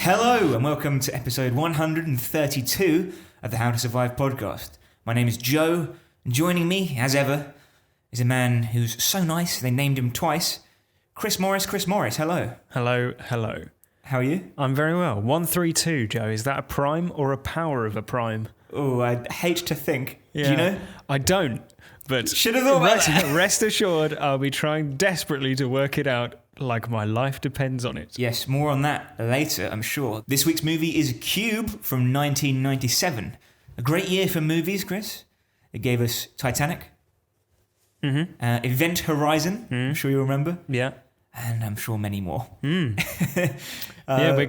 Hello and welcome to episode 132 of the How to Survive podcast. My name is Joe, and joining me, as ever, is a man who's so nice they named him twice. Chris Morris, hello. Hello. How are you? I'm very well. 132, Joe. Is that a prime or a power of a prime? Oh, I'd hate to think. Yeah. Do you know? I don't, but should have thought about that. Rest assured, I'll be trying desperately to work it out like my life depends on it. Yes, more on that later, I'm sure. This week's movie is Cube from 1997. A great year for movies, Chris. It gave us Titanic, Event Horizon, I'm sure you remember. Yeah. And I'm sure many more. We're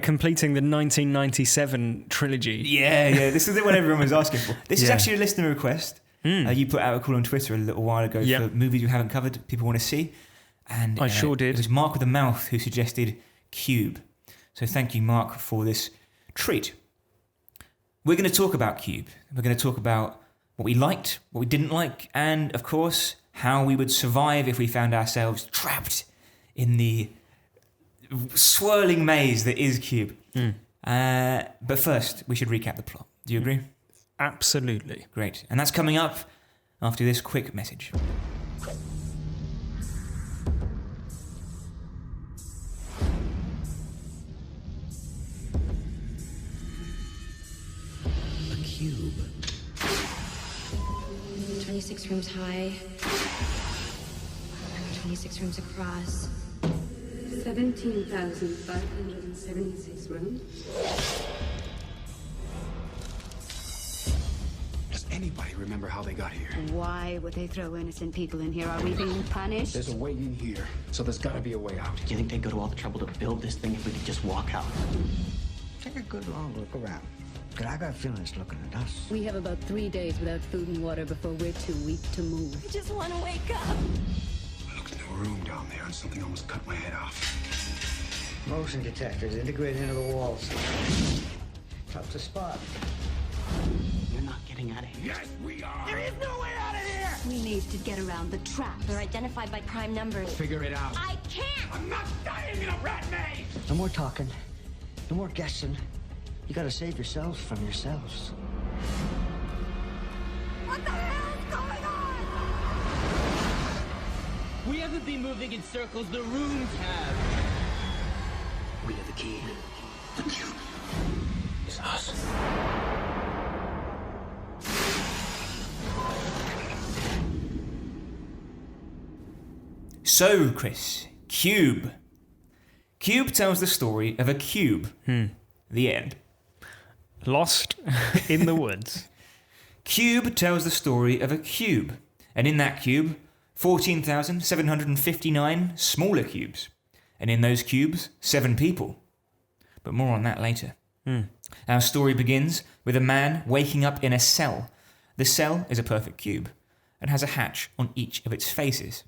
completing the 1997 trilogy. Yeah, this is the one everyone was asking for. This is actually a listener request. You put out a call on Twitter a little while ago for movies you haven't covered, people want to see. And I sure did. It was Mark with the Mouth who suggested Cube. So thank you, Mark, for this treat. We're going to talk about Cube. We're going to talk about what we liked, what we didn't like, and, of course, how we would survive if we found ourselves trapped in the swirling maze that is Cube. But first, we should recap the plot. Do you agree? Absolutely. Great. And that's coming up after this quick message. Cube. 26 rooms high, 26 rooms across. 17,576 rooms. Does anybody remember how they got here? Why would they throw innocent people in here? Are we being punished? There's a way in here, so there's gotta be a way out. Do you think they'd go to all the trouble to build this thing if we could just walk out? Take a good long look around. But I got a feeling it's looking at us. We have about 3 days without food and water before we're too weak to move. I just want to wake up. I looked into a room down there and something almost cut my head off. Motion detectors integrated into the walls. Tough to spot. You're not getting out of here. Yes, we are! There is no way out of here! We need to get around the trap. They're identified by prime numbers. Figure it out. I can't! I'm not dying in a rat maze! No more talking. No more guessing. You gotta save yourselves from yourselves. What the hell is going on? We haven't been moving in circles, the rooms have. We have the key. The cube is us. So, Chris, Cube. Cube tells the story of a cube. The end. Lost in the woods. Cube tells the story of a cube. And in that cube, 14,759 smaller cubes. And in those cubes, 7 people. But more on that later. Our story begins with a man waking up in a cell. The cell is a perfect cube and has a hatch on each of its faces.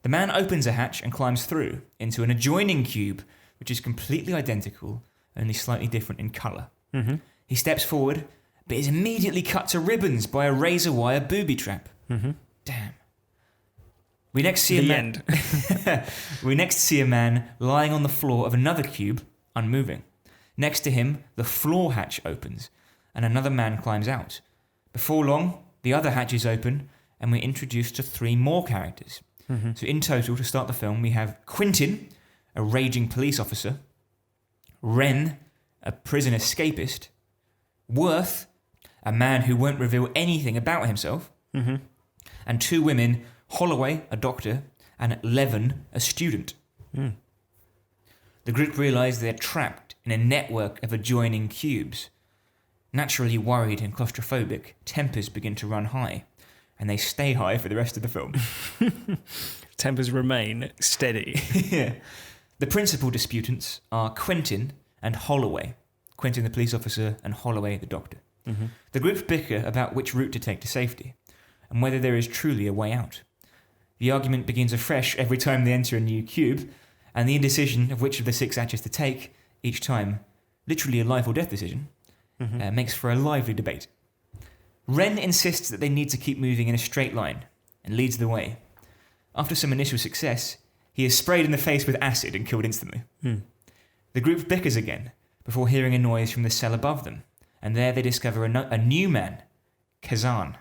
The man opens a hatch and climbs through into an adjoining cube, which is completely identical, only slightly different in colour. He steps forward, but is immediately cut to ribbons by a razor wire booby trap. Damn. We next see a man lying on the floor of another cube, unmoving. Next to him, the floor hatch opens, and another man climbs out. Before long, the other hatch is open, and we're introduced to 3 more characters. So in total, to start the film, we have Quentin, a raging police officer, Ren, a prison escapist, Worth, a man who won't reveal anything about himself, and 2 women, Holloway, a doctor, and Levin, a student. The group realise they're trapped in a network of adjoining cubes. Naturally worried and claustrophobic, tempers begin to run high, and they stay high for the rest of the film. Tempers remain steady. Yeah. The principal disputants are Quentin and Holloway. Quentin the police officer and Holloway the doctor. The group bicker about which route to take to safety and whether there is truly a way out. The argument begins afresh every time they enter a new cube, and the indecision of which of the 6 hatches to take each time, literally a life or death decision, makes for a lively debate. Ren insists that they need to keep moving in a straight line and leads the way. After some initial success, he is sprayed in the face with acid and killed instantly. The group bickers again, before hearing a noise from the cell above them, and there they discover a new man, Kazan.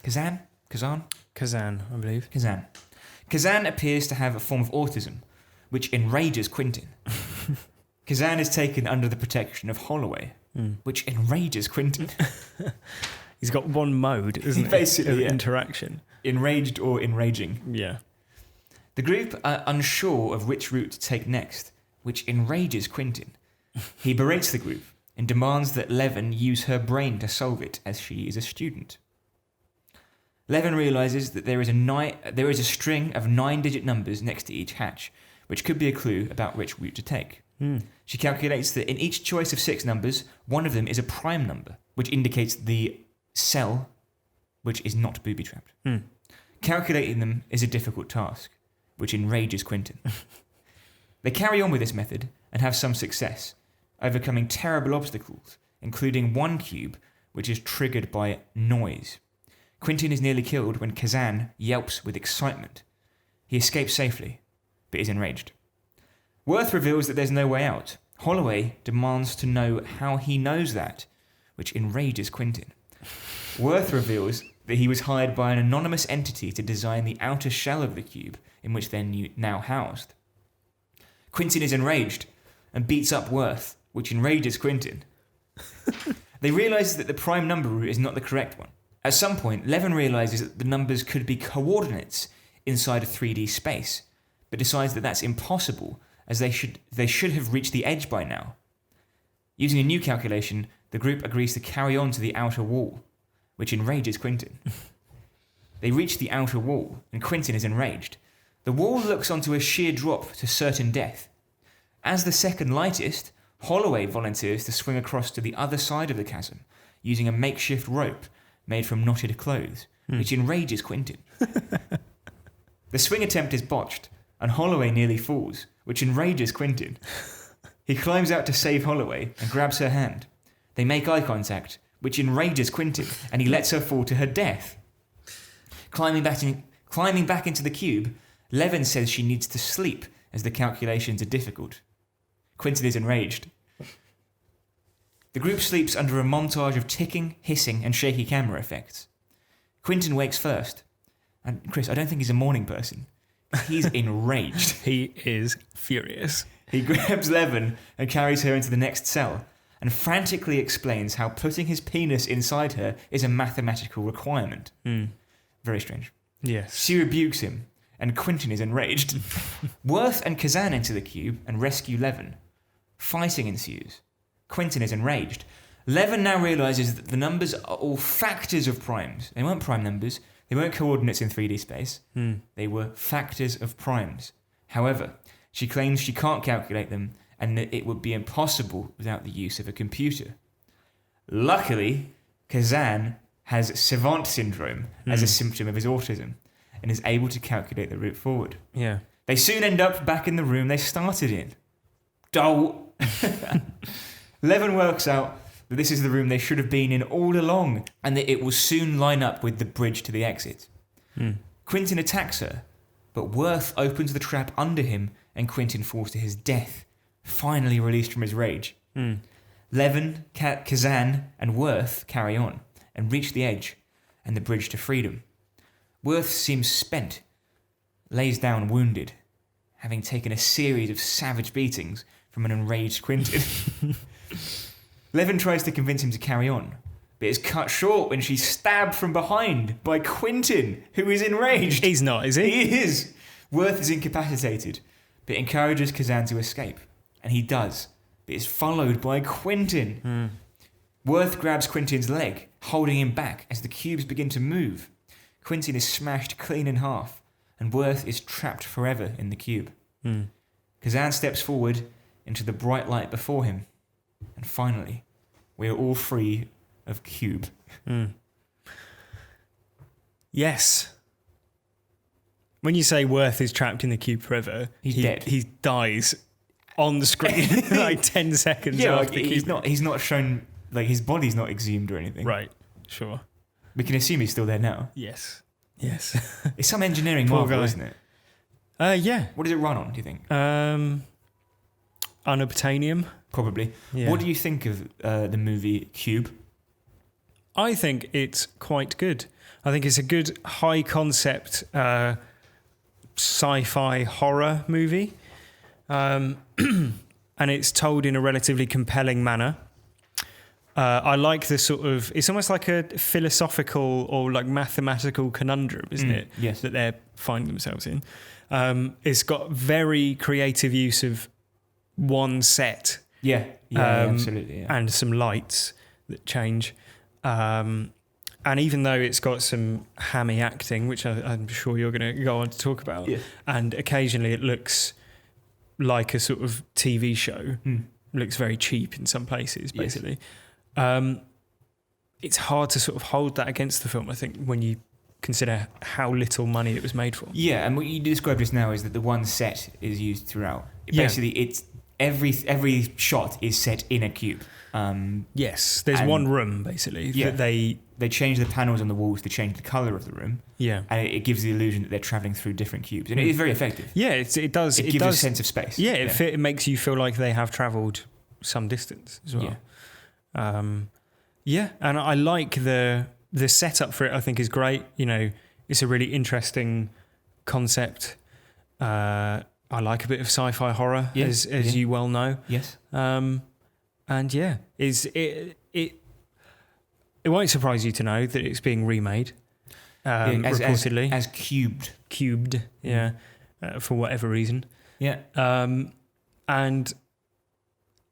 Kazan? Kazan, I believe. Kazan. Kazan appears to have a form of autism, which enrages Quentin. Kazan is taken under the protection of Holloway, which enrages Quentin. He's got one mode, isn't it? Basically, of yeah. interaction. Enraged or enraging. Yeah. The group are unsure of which route to take next, which enrages Quentin. He berates the group and demands that Levin use her brain to solve it, as she is a student. Levin realizes that there is a string of 9-digit numbers next to each hatch, which could be a clue about which route to take. She calculates that in each choice of 6 numbers, one of them is a prime number, which indicates the cell which is not booby-trapped. Calculating them is a difficult task, which enrages Quentin. They carry on with this method and have some success, overcoming terrible obstacles, including one cube which is triggered by noise. Quentin is nearly killed when Kazan yelps with excitement. He escapes safely, but is enraged. Worth reveals that there's no way out. Holloway demands to know how he knows that, which enrages Quentin. Worth reveals that he was hired by an anonymous entity to design the outer shell of the cube in which they're now housed. Quentin is enraged and beats up Worth, which enrages Quentin. They realise that the prime number route is not the correct one. At some point, Levin realises that the numbers could be coordinates inside a 3D space, but decides that that's impossible, as they should have reached the edge by now. Using a new calculation, the group agrees to carry on to the outer wall, which enrages Quentin. They reach the outer wall, and Quentin is enraged. The wall looks onto a sheer drop to certain death. As the second lightest, Holloway volunteers to swing across to the other side of the chasm, using a makeshift rope made from knotted clothes, which enrages Quentin. The swing attempt is botched, and Holloway nearly falls, which enrages Quentin. He climbs out to save Holloway and grabs her hand. They make eye contact, which enrages Quentin, and he lets her fall to her death. Climbing back into the cube, Levin says she needs to sleep as the calculations are difficult. Quentin is enraged. The group sleeps under a montage of ticking, hissing, and shaky camera effects. Quentin wakes first. And Chris, I don't think he's a morning person. He's enraged. He is furious. He grabs Levin and carries her into the next cell, and frantically explains how putting his penis inside her is a mathematical requirement. Very strange. Yes. She rebukes him, and Quentin is enraged. Worth and Kazan enter the cube and rescue Levin. Fighting ensues. Quentin is enraged. Levin now realises that the numbers are all factors of primes. They weren't prime numbers. They weren't coordinates in 3D space. They were factors of primes. However, she claims she can't calculate them and that it would be impossible without the use of a computer. Luckily, Kazan has savant syndrome as a symptom of his autism and is able to calculate the route forward. Yeah. They soon end up back in the room they started in. Levin works out that this is the room they should have been in all along, and that it will soon line up with the bridge to the exit. Quentin attacks her, but Worth opens the trap under him, and Quentin falls to his death, finally released from his rage. Levin, Kazan, and Worth carry on, and reach the edge, and the bridge to freedom. Worth seems spent, lays down wounded, having taken a series of savage beatings from an enraged Quentin. Levin tries to convince him to carry on, but is cut short when she's stabbed from behind by Quentin, who is enraged. He's not, is he? He is. Worth is incapacitated, but encourages Kazan to escape, and he does, but is followed by Quentin. Worth grabs Quentin's leg, holding him back as the cubes begin to move. Quentin is smashed clean in half, and Worth is trapped forever in the cube. Kazan steps forward into the bright light before him, and finally, we are all free of cube. Yes. When you say Worth is trapped in the cube forever, He's dead. He dies on the screen like 10 seconds Yeah, after the cube. he's not shown, like his body's not exhumed or anything. Right, sure. We can assume he's still there now. Yes. Yes. It's some engineering Poor marvel, guy. isn't it? Yeah. What does it run on, do you think? Unobtainium. probably. Yeah. What do you think of the movie Cube? I think it's quite good. I think it's a good high concept sci-fi horror movie. And it's told in a relatively compelling manner. I like the sort of... It's almost like a philosophical or like mathematical conundrum, isn't it? Yes. That they find themselves in. It's got very creative use of one set. Yeah, absolutely. Yeah. And some lights that change. And even though it's got some hammy acting, which I'm sure you're going to go on to talk about, and occasionally it looks like a sort of TV show, looks very cheap in some places, basically. It's hard to sort of hold that against the film, I think, when you consider how little money it was made for. Yeah, and what you described just now is that the one set is used throughout. Basically, it's every shot is set in a cube. Yes, there's one room, basically, that they change the panels on the walls to change the colour of the room. Yeah. And it gives the illusion that they're travelling through different cubes. And it is very effective. Yeah, it does. It gives a sense of space. Yeah, it makes you feel like they have travelled some distance as well. Yeah. And I like the setup for it, I think, is great. You know, it's a really interesting concept. I like a bit of sci-fi horror, as you well know. Yes. And yeah, it won't surprise you to know that it's being remade, reportedly. As cubed. Cubed, yeah, for whatever reason. Yeah. And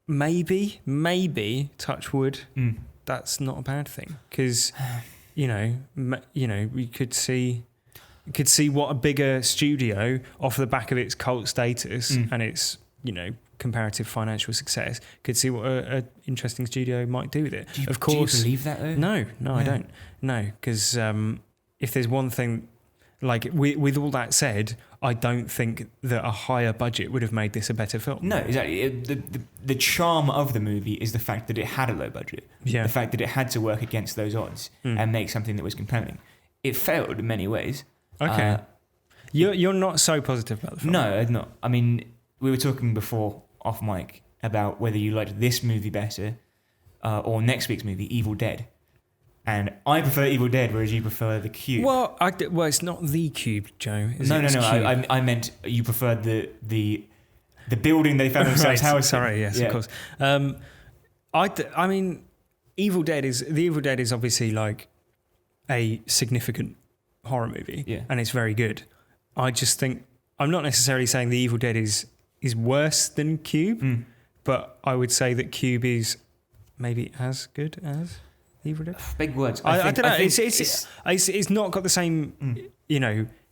maybe, touch wood, that's not a bad thing. Because, we could see what a bigger studio, off the back of its cult status and its, comparative financial success, could see what an interesting studio might do with it. Do you believe that though? No, I don't. No, because if there's one thing, like with all that said, I don't think that a higher budget would have made this a better film. No, exactly. The charm of the movie is the fact that it had a low budget. Yeah. The fact that it had to work against those odds and make something that was compelling. It failed in many ways. Okay. You're not so positive about the film. No, I'm not. I mean, we were talking before off mic about whether you liked this movie better or next week's movie, Evil Dead. And I prefer Evil Dead, whereas you prefer The Cube. Well, it's not The Cube, Joe. No. I meant you preferred the building they found themselves housed. Sorry, yes, of course. I mean, The Evil Dead is obviously like a significant horror movie, and it's very good. I just think I'm not necessarily saying The Evil Dead is worse than Cube, but I would say that Cube is maybe as good as Evil Dead. Big words. I don't know. It's not got the same,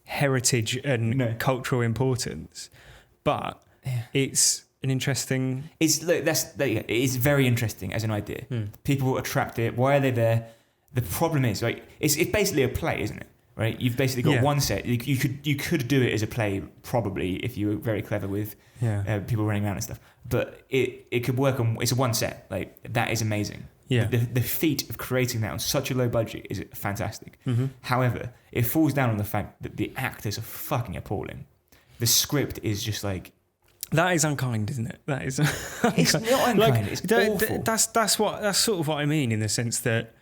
heritage and cultural importance, but it's an interesting. It is very interesting as an idea. People attract it. Why are they there? The problem is, right? It's basically a play, isn't it? Right? You've basically got one set. You could do it as a play, probably, if you were very clever with people running around and stuff. But it could work on. It's a one set. Like, that is amazing. Yeah. The feat of creating that on such a low budget is fantastic. However, it falls down on the fact that the actors are fucking appalling. The script is just like. That is unkind, isn't it? That is. It's not unkind. It's awful. That's sort of what I mean, in the sense that.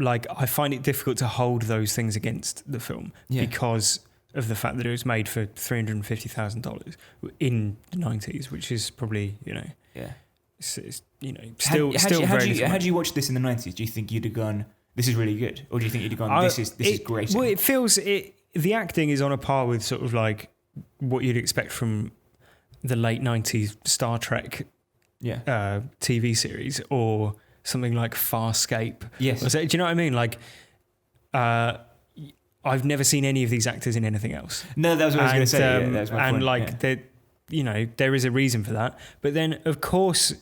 I find it difficult to hold those things against the film because of the fact that it was made for $350,000 in the 90s, which is probably, it's still very. Had you watched this in the 90s, do you think you'd have gone, this is really good? Or do you think you'd have gone, this is great? Well, it feels, the acting is on a par with sort of like what you'd expect from the late 90s Star Trek TV series, or something like Farscape. Yes. Do you know what I mean? Like, I've never seen any of these actors in anything else. No, that was what I was going to say. That was my point. There is a reason for that. But then, of course,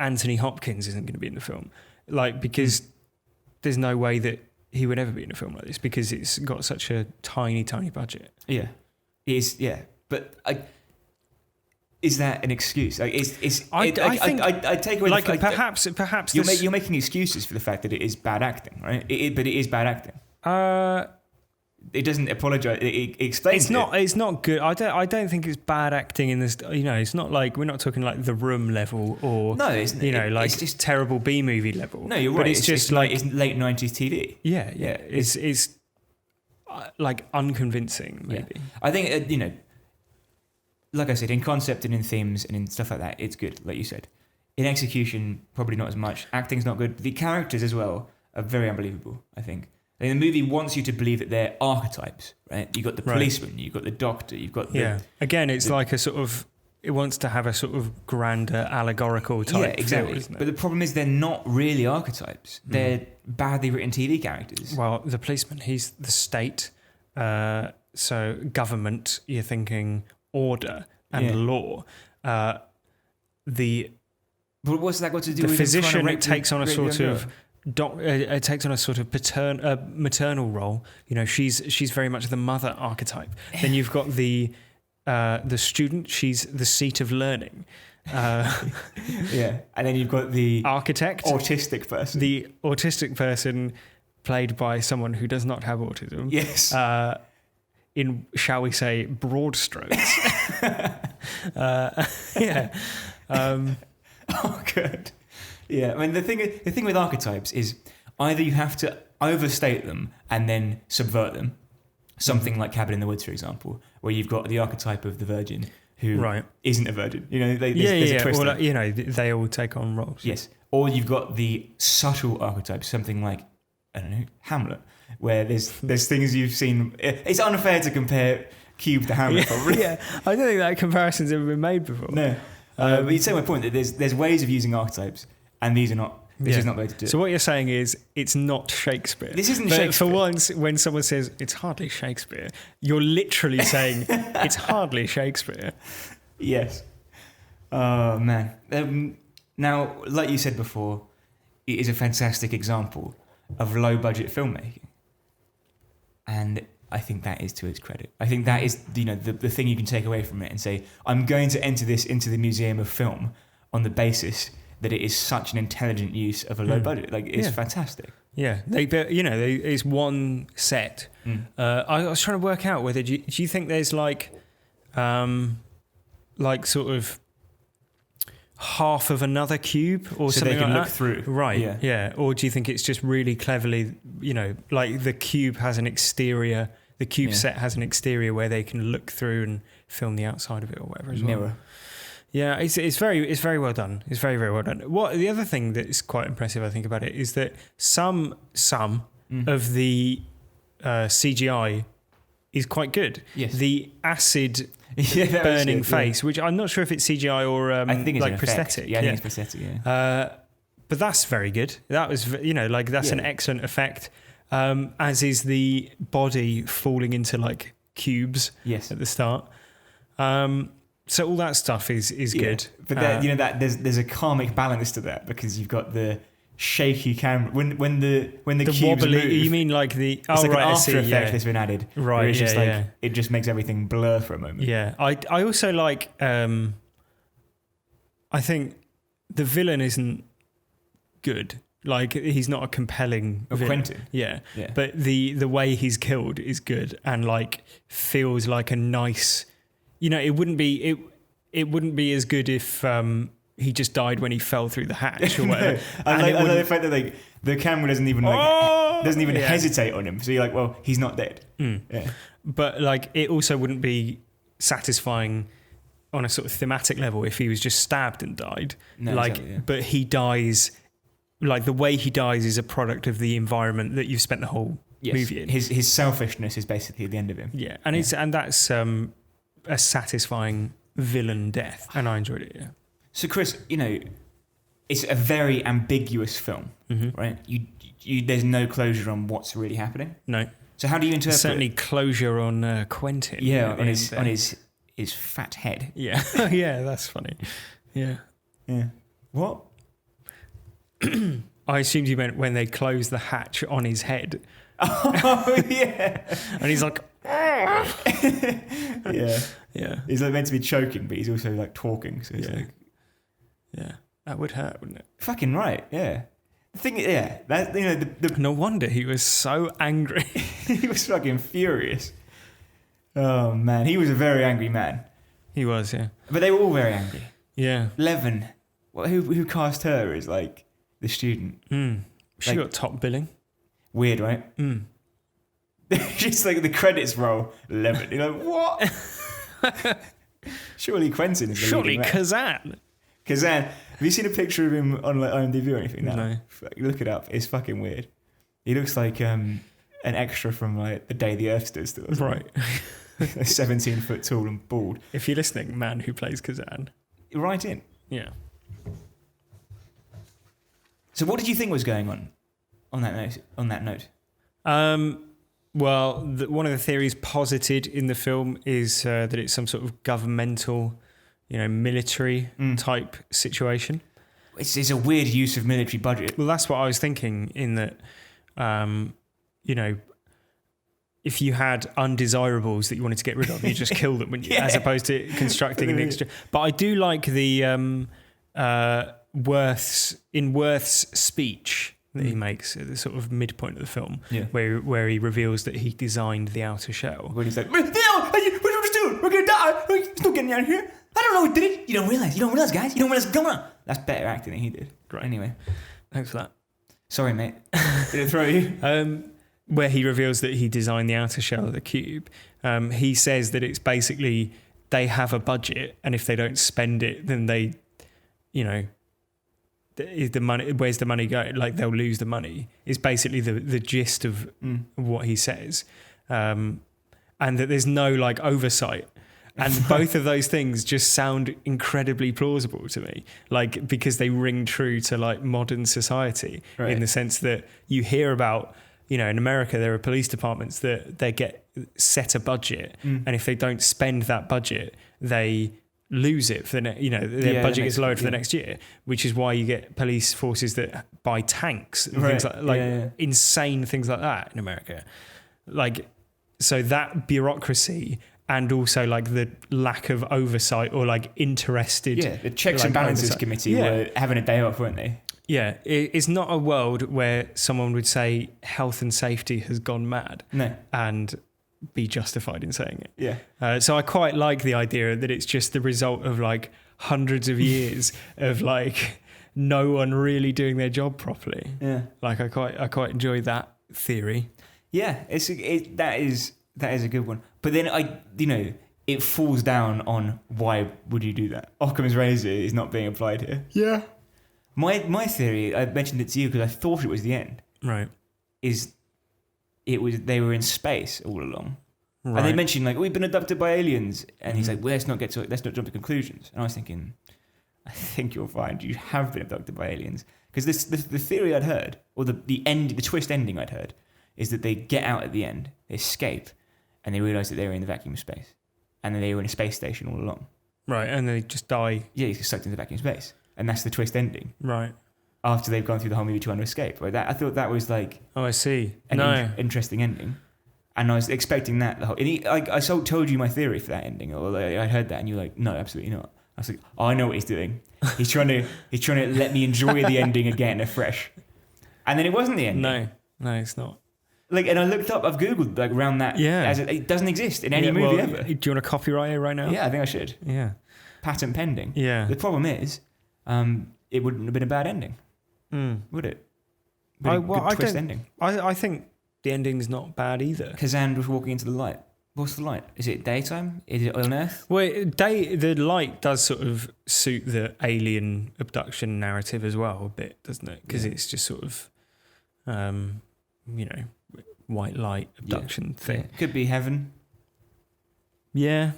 Anthony Hopkins isn't going to be in the film. Because there's no way that he would ever be in a film like this, because it's got such a tiny, tiny budget. Yeah. It is, yeah. But is that an excuse? I take away perhaps you're making excuses for the fact that it is bad acting, right? But it is bad acting. it doesn't apologize. It explains It's not good. I don't think it's bad acting in this. You know, it's not like we're not talking like The Room level or No, it's it's just terrible B movie level. No, you're right. But it's just like it's late 90s TV. yeah. It's like unconvincing maybe. Yeah. I think like I said, in concept and in themes and in stuff like that, it's good. Like you said, in execution, probably not as much. Acting's not good. The characters as well are very unbelievable. I think. And the movie wants you to believe that they're archetypes, right? You got the policeman, you got the doctor, you've got the Again, it's like a sort of. It wants to have a sort of grander allegorical type. Yeah, exactly. feel, isn't it? But the problem is they're not really archetypes. They're badly written TV characters. Well, the policeman, he's the state. So government, you're thinking order and law. But what's that got to do The with physician takes on a sort of it takes on a sort of maternal role. You know, she's very much the mother archetype. Then you've got the student. She's the seat of learning. and then you've got the architect, autistic person. The autistic person, played by someone who does not have autism. Yes. In, shall we say, broad strokes. Oh, good. Yeah, I mean the thing with archetypes is either you have to overstate them and then subvert them. Something like Cabin in the Woods, for example, where you've got the archetype of the virgin who isn't a virgin. You know, there's a twist. Well, you know, they all take on roles. Yes. Or you've got the subtle archetype, something like, I don't know, Hamlet, where there's things you've seen. It's unfair to compare Cube to Hamlet, probably. Yeah, I don't think that comparison's ever been made before. No. But you'd say my point that there's ways of using archetypes, and these are not. This is not the way to do it. So what you're saying is it's not Shakespeare. This isn't Shakespeare. For once, when someone says it's hardly Shakespeare, you're literally saying it's hardly Shakespeare. Yes. Oh man. Now, like you said before, it is a fantastic example of low budget filmmaking, and I think that is to its credit. I think that is the thing you can take away from it and say, I'm going to enter this into the Museum of Film on the basis that it is such an intelligent use of a low budget. Like, it's fantastic. Yeah, it's one set. I was trying to work out whether do you think there's like sort of half of another cube or so something they can like look that? through, right? Yeah. Or do you think it's just really cleverly, like the cube has an exterior, the cube set has an exterior where they can look through and film the outside of it or whatever as well. Mirror. Yeah, it's very well done. It's very, very well done. What the other thing that is quite impressive, I think, about it is that some of the CGI is quite good. Yes. The acid burning face, which I'm not sure if it's CGI or I think it's like prosthetic. Yeah, I think it's prosthetic. Yeah. But that's very good. That was that's an excellent effect. As is the body falling into like cubes. Yes. At the start. So all that stuff is good. But that there's a karmic balance to that, because you've got the shaky camera when the cubes wobbly, move. You mean like the it's like an after effect that's been added. Right. It's just it just makes everything blur for a moment. Yeah. I also like I think the villain isn't good. Like, he's not a compelling villain. Quentin. Yeah. But the way he's killed is good and like feels like a nice. It wouldn't be as good if he just died when he fell through the hatch or whatever. No, I like the fact that the camera doesn't even hesitate on him. So you're like, well, he's not dead. Yeah. But like, it also wouldn't be satisfying on a sort of thematic level if he was just stabbed and died. No, exactly, yeah. But he dies. Like, the way he dies is a product of the environment that you've spent the whole movie in. His selfishness is basically at the end of him. Yeah, and that's a satisfying villain death, and I enjoyed it. Yeah. So Chris, it's a very ambiguous film, right? You there's no closure on what's really happening. No. So how do you interpret? Certainly closure on Quentin. Yeah, on his fat head. Yeah, yeah, that's funny. Yeah. What? I assumed you meant when they close the hatch on his head. Oh yeah. And he's like. Yeah. He's like meant to be choking, but he's also like talking. So it's like, yeah, that would hurt, wouldn't it? Fucking right. Yeah. thing, yeah, that No wonder he was so angry. he was fucking furious. Oh man, he was a very angry man. He was, yeah. But they were all very angry. Yeah. Levin, who cast her as like the student? She Like- got top billing. Weird, right? Just like the credits roll, Levin. You're like, what? Surely Quentin is the Surely leading man. Kazan. Kazan. Have you seen a picture of him on like IMDb or anything? No. Look it up. It's fucking weird. He looks like an extra from like The Day the Earth Stood Still. Right. 17 foot tall and bald. If you're listening, man who plays Kazan. Right in. Yeah. So what did you think was going on that note? Well, one of the theories posited in the film is that it's some sort of governmental, military type situation. It's a weird use of military budget. Well, that's what I was thinking in that, if you had undesirables that you wanted to get rid of, you just kill them, wouldn't you? Yeah. As opposed to constructing an extra. But I do like the Worth's speech that he makes at the sort of midpoint of the film, where he reveals that he designed the outer shell. When he's like, what are you doing? We're gonna die. He's not getting out of here. I don't know who did it. You don't realize, guys. You don't realize what's going on. That's better acting than he did. Great. Anyway, Thanks for that. sorry, mate. Did it throw you? Where he reveals that he designed the outer shell of the cube. He says that it's basically they have a budget, and if they don't spend it, then they, is the money? Where's the money going? Like they'll lose the money. Is basically the gist of what he says, and that there's no like oversight. And both of those things just sound incredibly plausible to me, like because they ring true to like modern society in the sense that you hear about. In America, there are police departments that they get set a budget, and if they don't spend that budget, they lose it for their budget gets lowered for the next year, which is why you get police forces that buy tanks and things like insane things like that in America. Like, so that bureaucracy and also like the lack of oversight or like interested. Yeah, the checks and balances committee were having a day off, weren't they? Yeah, it's not a world where someone would say health and safety has gone mad and be justified in saying it. Yeah. So I quite like the idea that it's just the result of like hundreds of years of like no one really doing their job properly. Yeah. Like I quite enjoy that theory. Yeah, that is a good one. But then it falls down on why would you do that? Occam's razor is not being applied here. Yeah. My theory, I mentioned it to you because I thought it was the end. Right. They were in space all along. Right. And they mentioned like we've been abducted by aliens, and he's like, well, let's not jump to conclusions. And I was thinking, I think you'll find you have been abducted by aliens because the theory I'd heard, or the twist ending I'd heard, is that they get out at the end, they escape, and they realise that they were in the vacuum of space, and then they were in a space station all along. Right, and they just die. Yeah, he's sucked into vacuum space. And that's the twist ending. Right. After they've gone through the whole movie trying to escape. Right? I thought that was like... Oh, I see. An interesting ending. And I was expecting that. I told you my theory for that ending. Or I heard that and you were like, no, absolutely not. I was like, oh, I know what he's doing. He's trying to let me enjoy the ending again afresh. And then it wasn't the ending. No, it's not. Like, and I looked up, I've Googled like around that. Yeah. It doesn't exist in any movie ever. Do you want to copyright it right now? Yeah, I think I should. Yeah. Patent pending. Yeah. The problem is... it wouldn't have been a bad ending, would it? Twist ending. I think the ending's not bad either. Kazan was walking into the light. What's the light? Is it daytime? Is it on Earth? Well, the light does sort of suit the alien abduction narrative as well a bit, doesn't it? Because it's just sort of, white light abduction thing. Yeah. Could be heaven. Yeah,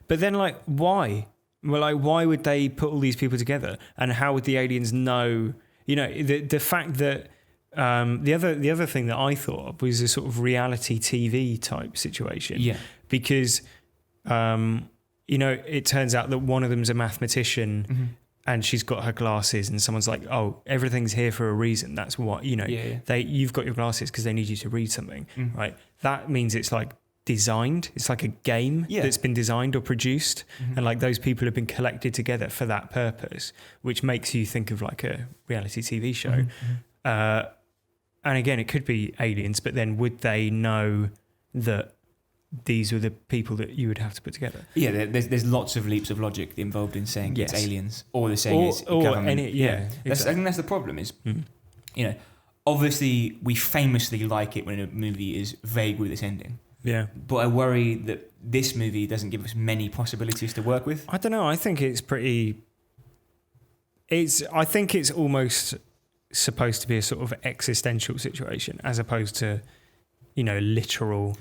but then like why? Well, like, why would they put all these people together? And how would the aliens know? The fact that the other thing that I thought of was a sort of reality TV type situation. Yeah. Because, it turns out that one of them's a mathematician and she's got her glasses and someone's like, oh, everything's here for a reason. That's what, you've got your glasses because they need you to read something, right? That means it's like, designed. It's like a game that's been designed or produced, and like those people have been collected together for that purpose, which makes you think of like a reality TV show. And again, it could be aliens, but then would they know that these were the people that you would have to put together? Yeah, there's lots of leaps of logic involved in saying Yes. it's aliens, or they're saying it's or government. yeah, I think that's the problem is, you know, obviously we famously like it when a movie is vague with its ending. Yeah. But I worry that this movie doesn't give us many possibilities to work with. I don't know. I think it's pretty... I think it's almost supposed to be a sort of existential situation as opposed to, you know, literal,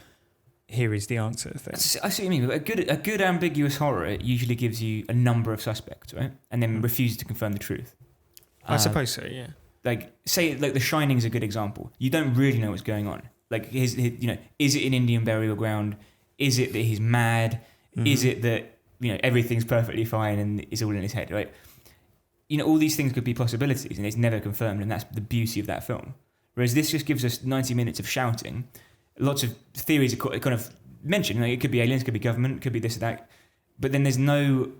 here is the answer thing. I see what you mean. But a good ambiguous horror, it usually gives you a number of suspects, right? And then refuses to confirm the truth. I suppose so, yeah. Like, say, like The Shining is a good example. You don't really know what's going on. Like, his you know, is it an Indian burial ground? Is it that he's mad? Is it that, you know, everything's perfectly fine and it's all in his head, right? You know, all these things could be possibilities and it's never confirmed, and that's the beauty of that film. Whereas this just gives us 90 minutes of shouting. Lots of theories are kind of mentioned. Like, it could be aliens, it could be government, it could be this or that. But then there's no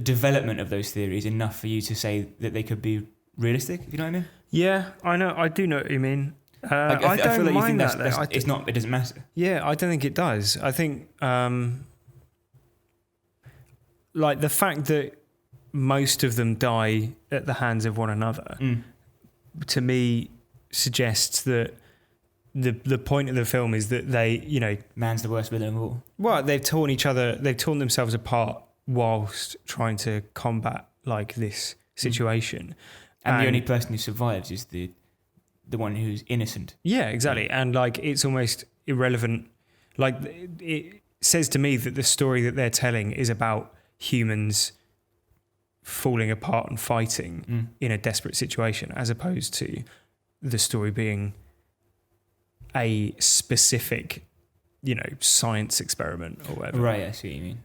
development of those theories enough for you to say that they could be realistic, if you know what I mean? Yeah, I know. I do know what you mean. I don't feel like mind you think that. it's not. It doesn't matter. Yeah, I don't think it does. I think, like, the fact that most of them die at the hands of one another, to me, suggests that the point of the film is that they, you know... Man's the worst villain of all. Well, they've torn themselves apart whilst trying to combat, like, this situation. And the only person who survives is the one who's innocent. Yeah, exactly. And like, it's almost irrelevant. Like, it says to me that the story that they're telling is about humans falling apart and fighting in a desperate situation, as opposed to the story being a specific, you know, science experiment or whatever. Right, I see what you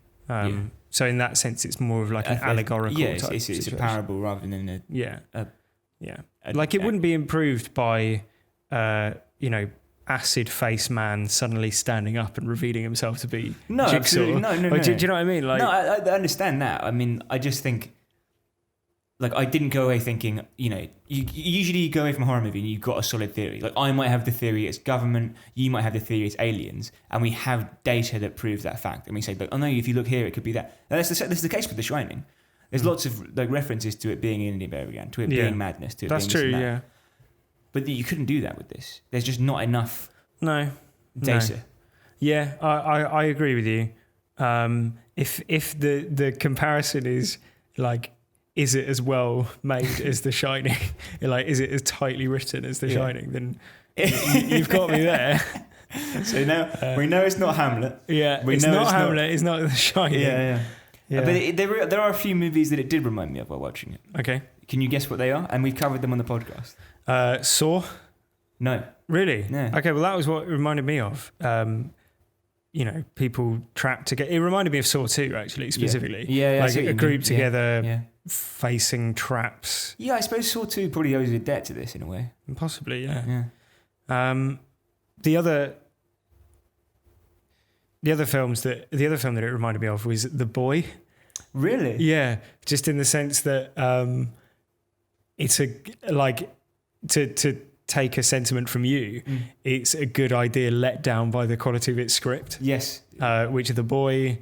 mean. So in that sense, it's more of like an allegorical type it's a parable rather than a... Yeah. Like, it wouldn't be improved by, you know, acid face man suddenly standing up and revealing himself to be Jigsaw. Absolutely. No. Do you know what I mean? Like, no, I understand that. I mean, I just think, like, I didn't go away thinking, you know, you usually go away from a horror movie and you've got a solid theory. Like, I might have the theory it's government, you might have the theory it's aliens, and we have data that proves that fact. And we say, but oh no, if you look here, it could be that. And this is the case with The Shining. There's lots of like references to it being an Indian burial ground, to it being madness, to it that's being true, this and that. yeah. But you couldn't do that with this. There's just not enough No. data. No. Yeah, I agree with you. If the comparison is like, is it as well made as The Shining? Like, is it as tightly written as The Shining? Then you've got me there. So now we know it's not Hamlet. Yeah, we it's know not Hamlet. It's not The Shining. Yeah. Yeah. But there are a few movies that it did remind me of while watching it. Okay. Can you guess what they are? And we've covered them on the podcast. Saw? No. Really? Yeah. Okay, well, that was what it reminded me of. You know, people trapped together. It reminded me of Saw 2, actually, specifically. Yeah. Like a group together Yeah. facing traps. Yeah, I suppose Saw 2 probably owes a debt to this in a way. Possibly, yeah. Yeah. The other film that it reminded me of was The Boy. Really? Yeah, just in the sense that it's to take a sentiment from you, it's a good idea let down by the quality of its script. Yes. Which The Boy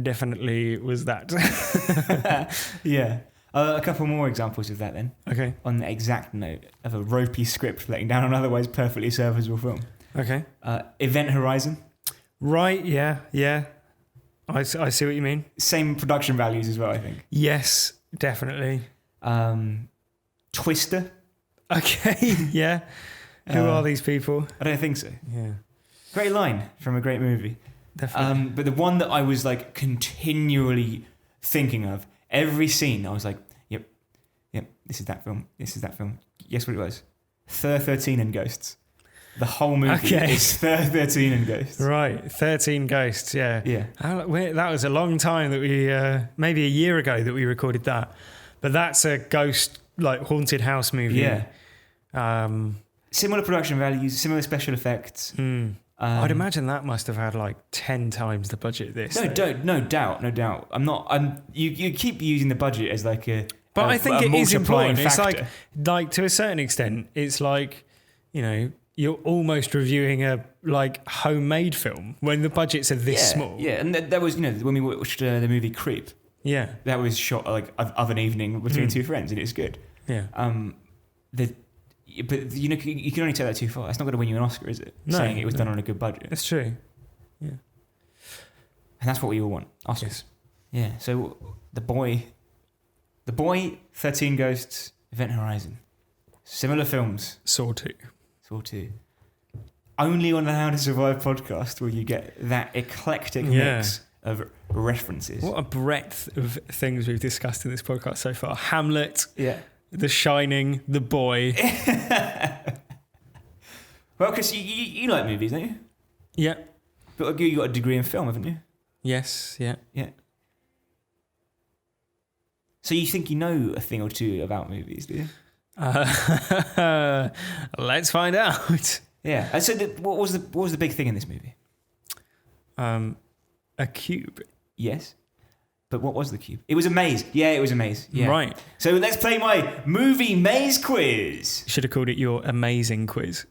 definitely was that. Yeah. A couple more examples of that then. Okay. On the exact note of a ropey script letting down an otherwise perfectly serviceable film. Okay. Event Horizon. Right, yeah. I see what you mean. Same production values as well, I think. Yes, definitely. Twister. Okay, yeah. Who are these people? I don't think so. Yeah. Great line from a great movie. Definitely. But the one that I was like continually thinking of, every scene, I was like, yep, this is that film. Guess what it was? 13 and Ghosts. The whole movie is 13 and Ghosts. Right, 13 Ghosts, yeah. Yeah. That was a long time that we, maybe a year ago that we recorded that. But that's a ghost, like, haunted house movie. Yeah. Similar production values, similar special effects. I'd imagine that must have had like 10 times the budget of this. No doubt. You keep using the budget as like But I think it is important. It's factor. like to a certain extent, it's like, you know, you're almost reviewing a like homemade film when the budgets are this small. Yeah, and that was, you know, when we watched the movie Creep. Yeah, that was shot like of an evening between two friends, and it was good. Yeah. But you know, you can only take that too far. That's not going to win you an Oscar, is it? No, Saying it was done on a good budget. That's true. Yeah. And that's what we all want. Oscars. Yes. Yeah. So the boy, 13 Ghosts, Event Horizon, similar films. Saw 2. Saw 2. Only on the How to Survive podcast will you get that eclectic mix of references. What a breadth of things we've discussed in this podcast so far. Hamlet. Yeah. The Shining, The Boy. Well, because you like movies, don't you? Yeah. But you got a degree in film, haven't you? Yes, yeah. Yeah. So you think you know a thing or two about movies, do you? Let's find out. Yeah. And so what was the big thing in this movie? A cube. Yes. But what was the cube? It was a maze. Yeah, it was a maze. Yeah. Right. So let's play my movie maze quiz. Should have called it your amazing quiz.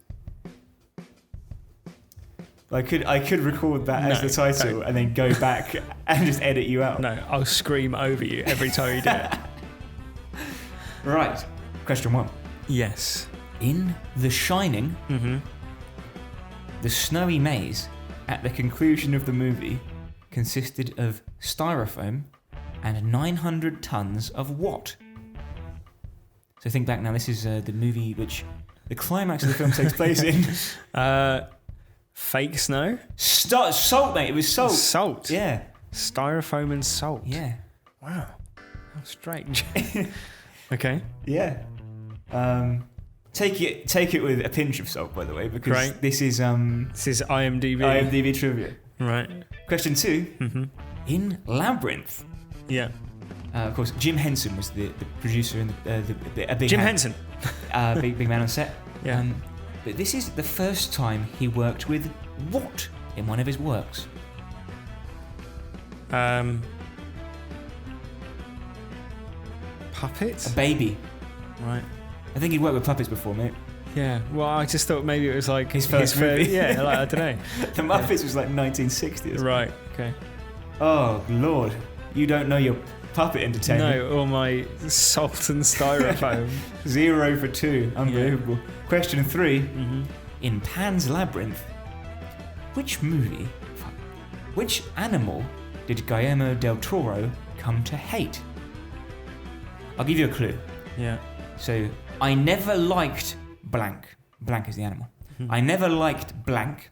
I could record that as the title and then go back and just edit you out. No, I'll scream over you every time you do it. Right. Question 1. Yes. In The Shining, the snowy maze at the conclusion of the movie consisted of styrofoam and 900 tons of what? So think back now, this is the movie which the climax of the film takes place in. Fake snow? Salt, mate. It was salt. Salt? Yeah. Styrofoam and salt? Yeah. Wow. How strange. Okay. Yeah. Take it with a pinch of salt, by the way, because this is IMDb. IMDb trivia. Right. Question 2. In Labyrinth. Yeah. Of course, Jim Henson was the producer and a big Jim Henson. big man on set. Yeah. But this is the first time he worked with what in one of his works? Puppets? A baby. Right. I think he'd worked with puppets before, mate. Yeah. Well, I just thought maybe it was like his first movie. Yeah, like, I don't know. The Muppets was like 1960. Right. Okay. Oh Lord, you don't know your puppet entertainment. No, or my salt and styrofoam. 0 for 2. Unbelievable. Yeah. Question 3. In Pan's Labyrinth, which animal did Guillermo del Toro come to hate? I'll give you a clue. Yeah. So, I never liked blank. Blank is the animal. I never liked blank,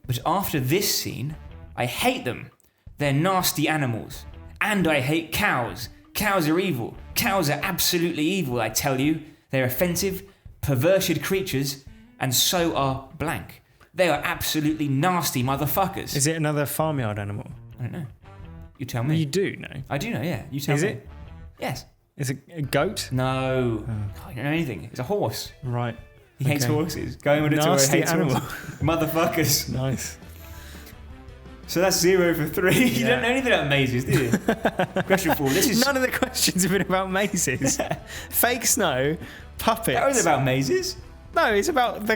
but after this scene, I hate them. They're nasty animals. And I hate cows. Cows are evil. Cows are absolutely evil, I tell you. They're offensive, perverted creatures, and so are blank. They are absolutely nasty motherfuckers. Is it another farmyard animal? I don't know. You tell me. You do know? I do know, yeah. You tell me. Is it? Yes. Is it a goat? No. I don't know anything. It's a horse. Right. He hates horses. Going with it to hates animal. Motherfuckers. Nice. So that's 0 for 3. You don't know anything about mazes, do you? Question 4. None of the questions have been about mazes. Fake snow, puppets. That was about mazes. No, it's about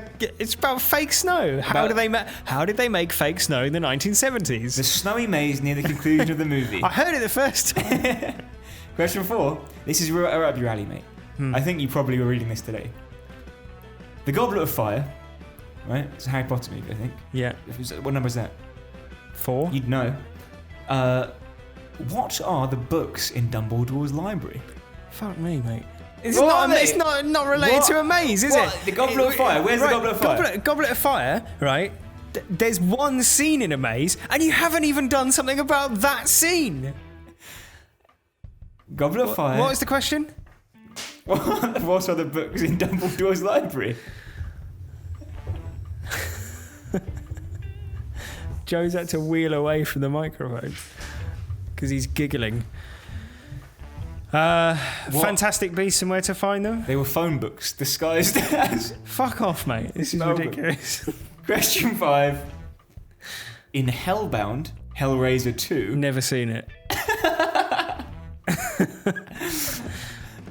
fake snow. How did they make fake snow in the 1970s? The snowy maze near the conclusion of the movie. I heard it the first time. Question 4. This is right up your alley, mate. I think you probably were reading this today. The Goblet of Fire, right? It's a Harry Potter movie, I think. Yeah. What number is that? 4. You'd know. What are the books in Dumbledore's library? Fuck me, mate. It's not related to a maze, is it? The Goblet of Fire. Where's the Goblet of Fire? Goblet of Fire, right? There's one scene in a maze, and you haven't even done something about that scene. Goblet of Fire. What was the question? What are the books in Dumbledore's library? Joe's had to wheel away from the microphone because he's giggling. Fantastic Beasts and Where to Find Them? They were phone books disguised as... Fuck off, mate. This is ridiculous. Question 5. In Hellbound, Hellraiser 2... Never seen it.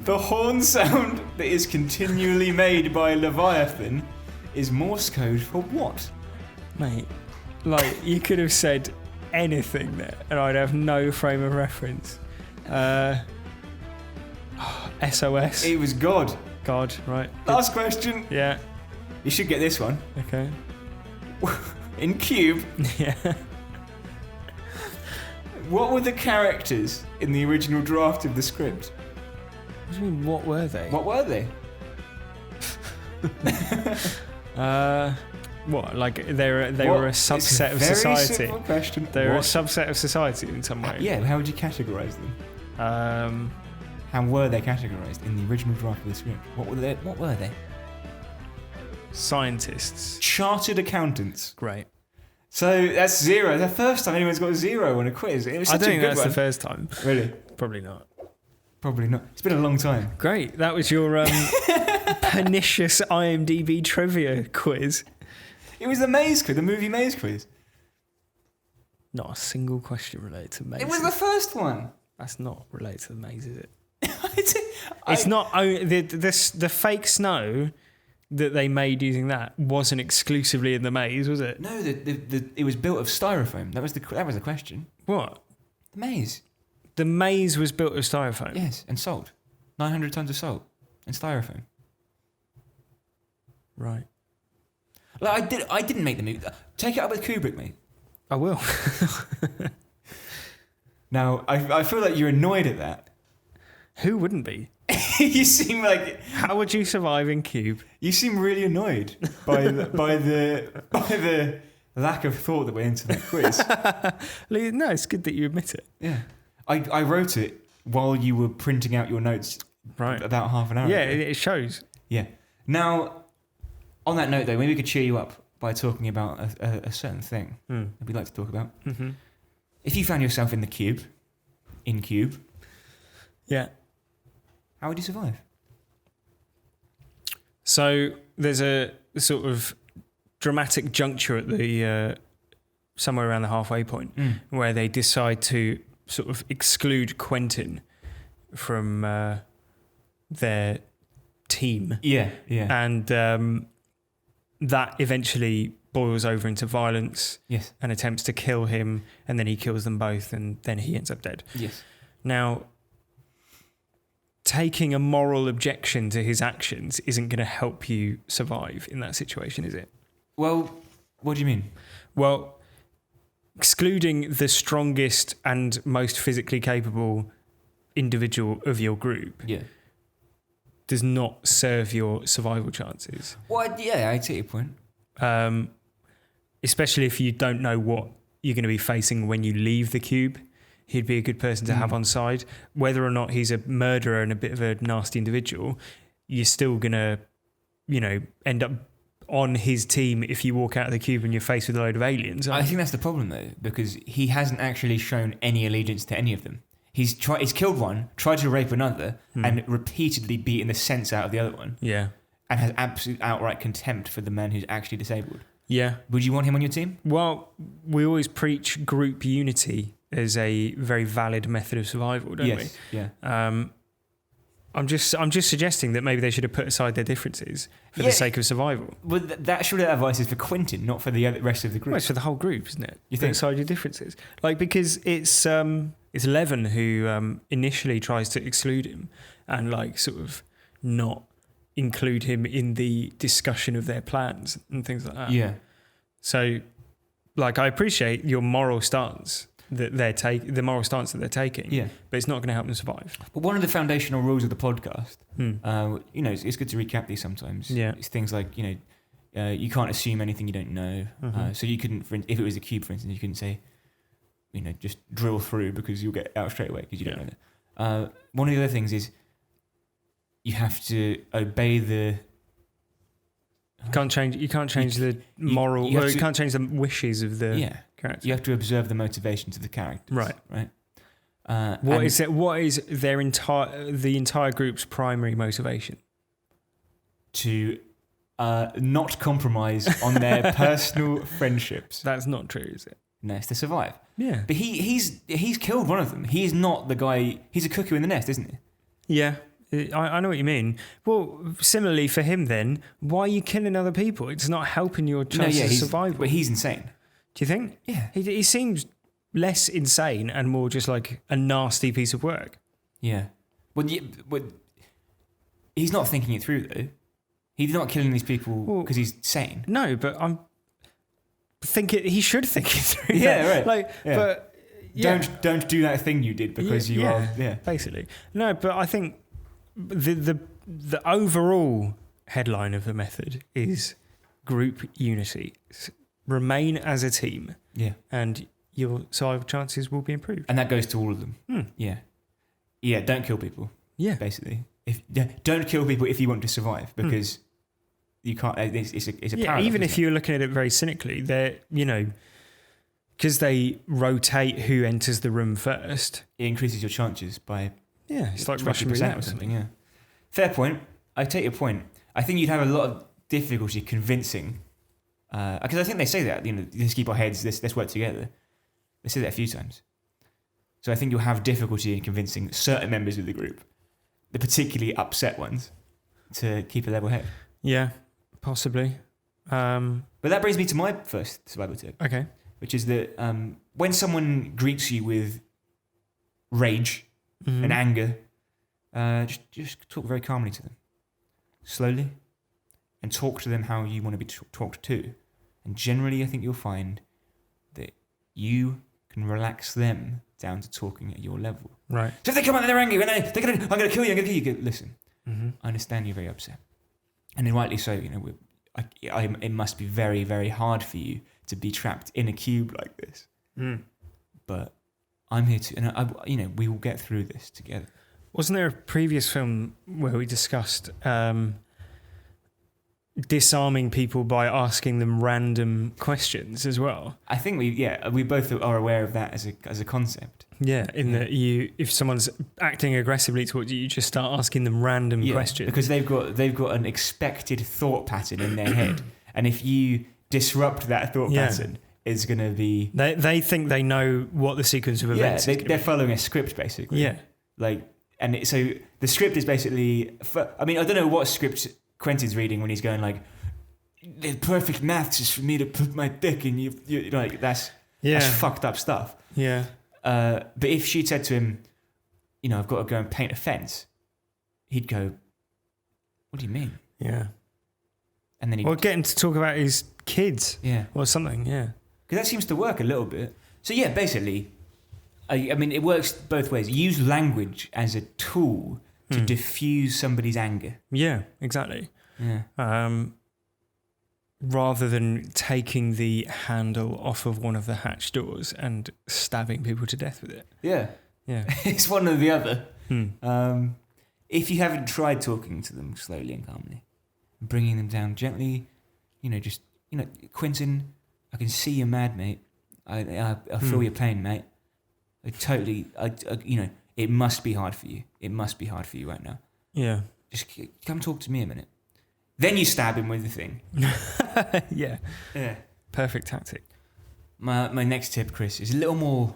The horn sound that is continually made by Leviathan is Morse code for what? Mate, like, you could have said anything there and I'd have no frame of reference. SOS. It was God. God, right. Last question. Yeah. You should get this one. Okay. In Cube, Yeah. what were the characters in the original draft of the script? What do you mean, what were they? What were they? What? Like they were a subset of Very society. simple question. They were a What? subset of society in some way. Yeah, how would you categorise them? How were they categorised in the original draft of the script? What were they? Scientists. Chartered accountants. Great. So that's 0. The first time anyone's got a 0 on a quiz. It was I such don't a think good that's one. the first time. Really? Probably not. Probably not. It's been a long time. Great. That was your pernicious IMDb trivia quiz. It was the maze quiz, the movie maze quiz. Not a single question related to mazes. It was the first one. That's not related to the maze, is it? I- It's not. The fake snow that they made using that wasn't exclusively in the maze, was it? No, it was built of styrofoam. That was the question. What? The maze. The maze was built of styrofoam. Yes, and salt. 900 tons of salt and styrofoam. Right. Like I didn't make the movie. Take it up with Kubrick, mate. I will. Now I feel like you're annoyed at that. Who wouldn't be? You seem like How would you survive in Cube? you seem really annoyed by the lack of thought that went into that quiz. No, it's good that you admit it. Yeah, I wrote it while you were printing out your notes. Right. About half an hour. Yeah, ago. it shows. Yeah. Now, on that note, though, maybe we could cheer you up by talking about a certain thing that we'd like to talk about. Mm-hmm. If you found yourself in Cube, Yeah. how would you survive? So there's a sort of dramatic juncture at the somewhere around the halfway point where they decide to sort of exclude Quentin from their team. Yeah. And that eventually boils over into violence Yes. and attempts to kill him, and then he kills them both, and then he ends up dead. Yes. Now, taking a moral objection to his actions isn't going to help you survive in that situation, is it? Well, what do you mean? Well, excluding the strongest and most physically capable individual of your group Yeah. does not serve your survival chances. Well, yeah, I take your point. Especially if you don't know what you're going to be facing when you leave the cube. He'd be a good person to have on side. Whether or not he's a murderer and a bit of a nasty individual, you're still going to, end up on his team if you walk out of the cube and you're faced with a load of aliens. I think that's the problem, though, because he hasn't actually shown any allegiance to any of them. He's killed one, tried to rape another, and repeatedly beaten the sense out of the other one. Yeah. And has absolute outright contempt for the man who's actually disabled. Yeah. Would you want him on your team? Well, we always preach group unity as a very valid method of survival, don't we? Yeah. I'm just suggesting that maybe they should have put aside their differences for the sake of survival. Well, that surely that advice is for Quentin, not for the rest of the group. Well, it's for the whole group, isn't it? You Put think? aside your differences, because it's Eleven who initially tries to exclude him and sort of not include him in the discussion of their plans and things like that. Yeah. So, I appreciate your moral stance that they're taking, Yeah. but it's not going to help them survive. But one of the foundational rules of the podcast, it's good to recap these sometimes. Yeah. It's things like, you can't assume anything you don't know. So you couldn't, if it was a cube, for instance, you couldn't say, just drill through because you'll get out straight away because you don't know that. One of the other things is you have to obey the... You can't change the moral, you can't change the wishes of the character. You have to observe the motivations of the characters. Right. What is the entire group's primary motivation? To not compromise on their personal friendships. That's not true, is it? No, it's to survive. Yeah. But he's killed one of them. He is not the guy. He's a cuckoo in the nest, isn't he? Yeah. I know what you mean. Well, similarly for him then, why are you killing other people? It's not helping your chances of survival. But he's insane. Do you think? Yeah. He seems less insane and more just like a nasty piece of work. Yeah. Well, he's not thinking it through, though. He's not killing these people because he's sane. No, but I'm thinking he should think it through. Yeah, right. Like, yeah. But don't do that thing you did because you are. Yeah, basically. No, but I think the overall headline of the method is group unity. Remain as a team. Yeah, and your survival chances will be improved. And that goes to all of them. Yeah, yeah. Don't kill people. Yeah, basically. Don't kill people if you want to survive because you can't. It's a paradox. Even if you're looking at it very cynically, they're because they rotate who enters the room first. It increases your chances by it's like Russian roulette or something. Yeah, fair point. I take your point. I think you'd have a lot of difficulty convincing because I think they say that let's keep our heads. Let's work together. They say that a few times. So I think you'll have difficulty in convincing certain members of the group, the particularly upset ones, to keep a level head. Yeah, possibly. But that brings me to my first survival tip. Okay. Which is that when someone greets you with rage and anger, just talk very calmly to them, slowly, and talk to them how you want to be talked to. And generally, I think you'll find that you can relax them down to talking at your level. Right. So if they come out and they're angry, I'm going to kill you. Listen, I understand you're very upset, and rightly so. It must be very, very hard for you to be trapped in a cube like this. But I'm here to, and we will get through this together. Wasn't there a previous film where we discussed disarming people by asking them random questions as well? I think we both are aware of that as a concept. Yeah, that if someone's acting aggressively towards you, you just start asking them random questions because they've got an expected thought pattern in their head, and if you disrupt that thought pattern, it's going to be. They think they know what the sequence of events. Yeah, they're following a script basically. Yeah, so the script is basically. I don't know what script Quentin's reading when he's going like, the perfect maths is for me to put my dick in you. That's fucked up stuff. Yeah. But if she'd said to him, I've got to go and paint a fence, he'd go, what do you mean? Yeah. And then get him to talk about his kids. Yeah. Or something, yeah. Because that seems to work a little bit. So yeah, basically, it works both ways. Use language as a tool to diffuse somebody's anger. Yeah, exactly. Yeah. Rather than taking the handle off of one of the hatch doors and stabbing people to death with it. Yeah. Yeah. It's one or the other. If you haven't tried talking to them slowly and calmly, bringing them down gently, Quentin, I can see you're mad, mate. I feel your pain, mate. It must be hard for you. It must be hard for you right now. Yeah. Just come talk to me a minute. Then you stab him with the thing. Yeah. Yeah. Perfect tactic. My next tip, Chris, is a little more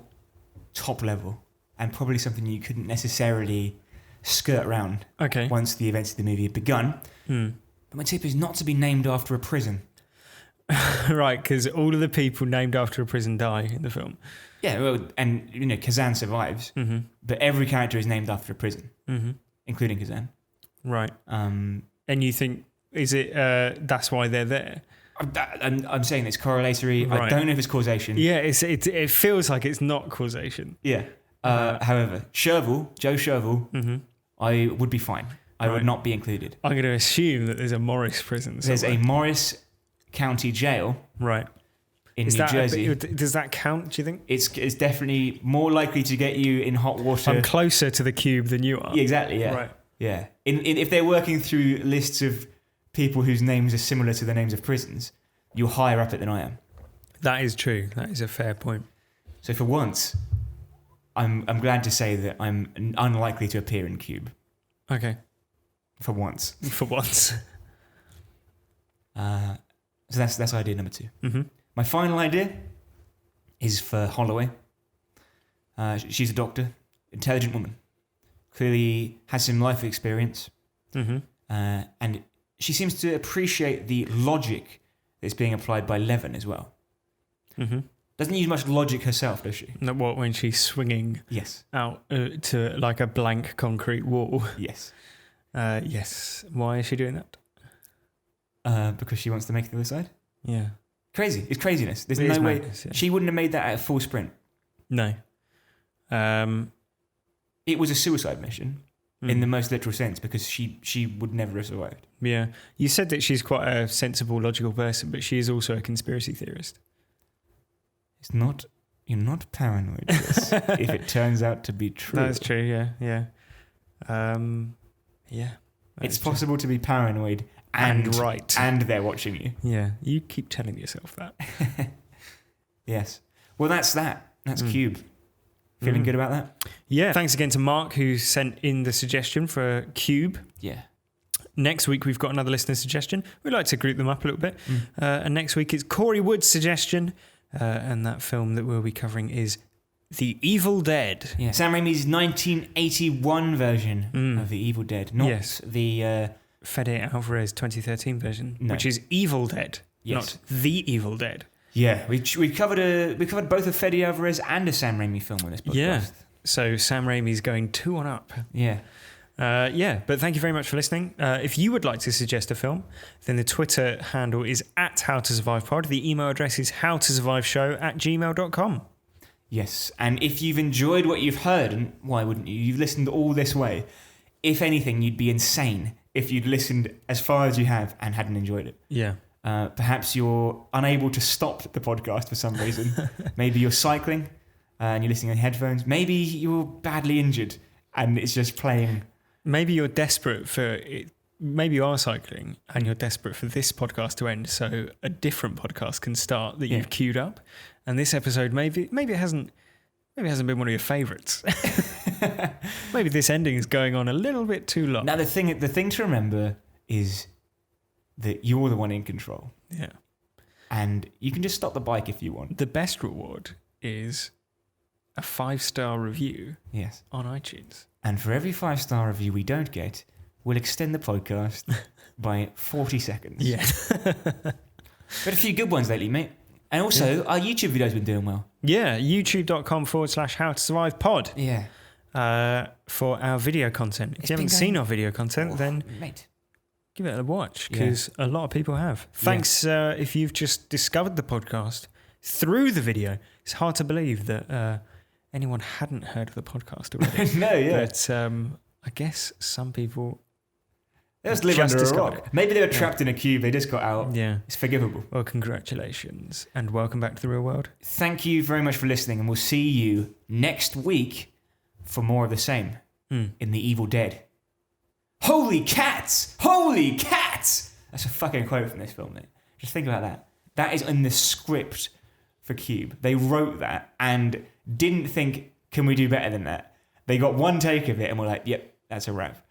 top level and probably something you couldn't necessarily skirt around once the events of the movie have begun. But my tip is not to be named after a prison. Right, because all of the people named after a prison die in the film. Yeah, well, and Kazan survives, but every character is named after a prison, including Kazan. Right. And you think, is it that's why they're there? I'm saying it's correlatory. Right. I don't know if it's causation. Yeah, it feels like it's not causation. Yeah. However, Joe Sherville, I would be fine. I would not be included. I'm going to assume that there's a Morris prison somewhere. There's a Morris County Jail. Right. In New Jersey. Does that count, do you think? It's definitely more likely to get you in hot water. I'm closer to the cube than you are. Yeah, exactly, yeah. Right. Yeah. If they're working through lists of people whose names are similar to the names of prisons, you're higher up it than I am. That is true. That is a fair point. So for once, I'm glad to say that I'm unlikely to appear in Cube. Okay. For once. For once. So that's idea number 2. My final idea is for Holloway. She's a doctor, intelligent woman. clearly has some life experience. Mm-hmm. And she seems to appreciate the logic that's being applied by Levin as well. Mm-hmm. Doesn't use much logic herself, does she? No, what, when she's swinging Yes. out to like a blank concrete wall? Yes. Yes. Why is she doing that? Because she wants to make it to the other side? Yeah. Crazy. It's craziness. There's It is no way. madness, yeah. She wouldn't have made that at a full sprint. No. It was a suicide mission in the most literal sense because she would never have survived. Yeah. You said that she's quite a sensible, logical person, but she is also a conspiracy theorist. It's not. You're not paranoid, Chris, if it turns out to be true. That's true, yeah. Yeah. It's true. possible to be paranoid and right. and they're watching you. Yeah. You keep telling yourself that. Yes. Well, that's that. That's Cube. Feeling good about that? Yeah. Thanks again to Mark who sent in the suggestion for Cube. Yeah. Next week, we've got another listener suggestion. We like to group them up a little bit. And next week, it's Corey Wood's suggestion. And that film that we'll be covering is The Evil Dead. Yeah. Sam Raimi's 1981 version of The Evil Dead. Not the... Fede Alvarez 2013 version, No. which is Evil Dead, Yes. not The Evil Dead. Yeah. We covered both a Fede Alvarez and a Sam Raimi film on this podcast. Yeah. So Sam Raimi's going 2-1-up. Yeah. But thank you very much for listening. If you would like to suggest a film, then the Twitter handle is @HowToSurvivePod. The email address is howtosurviveshow@gmail.com. Yes. And if you've enjoyed what you've heard, and why wouldn't you? You've listened all this way. If anything, you'd be insane if you'd listened as far as you have and hadn't enjoyed it. Yeah. Perhaps you're unable to stop the podcast for some reason. Maybe you're cycling and you're listening on headphones. Maybe you're badly injured and it's just playing. Maybe you're desperate for it. Maybe you are cycling and you're desperate for this podcast to end so a different podcast can start that you've queued up. And this episode, maybe it hasn't been one of your favourites. Maybe this ending is going on a little bit too long. Now, the thing to remember is that you're the one in control. Yeah. And you can just stop the bike if you want. The best reward is a 5-star review Yes. on iTunes. And for every 5-star review we don't get, we'll extend the podcast by 40 seconds. Yeah. But a few good ones lately, mate. And also, our YouTube video's been doing well. Yeah, youtube.com/howtosurvivepod. Yeah. For our video content. If you haven't seen our video content, then mate, give it a watch because a lot of people have. Thanks if you've just discovered the podcast through the video. It's hard to believe that anyone hadn't heard of the podcast already. No, yeah. But I guess some people... They just live under a rock. Maybe they were trapped in a cube. They just got out. Yeah. It's forgivable. Well, congratulations and welcome back to the real world. Thank you very much for listening, and we'll see you next week for more of the same in The Evil Dead. Holy cats! Holy cats! That's a fucking quote from this film, mate. Just think about that. That is in the script for Cube. They wrote that and didn't think, can we do better than that? They got one take of it and were like, yep, that's a wrap.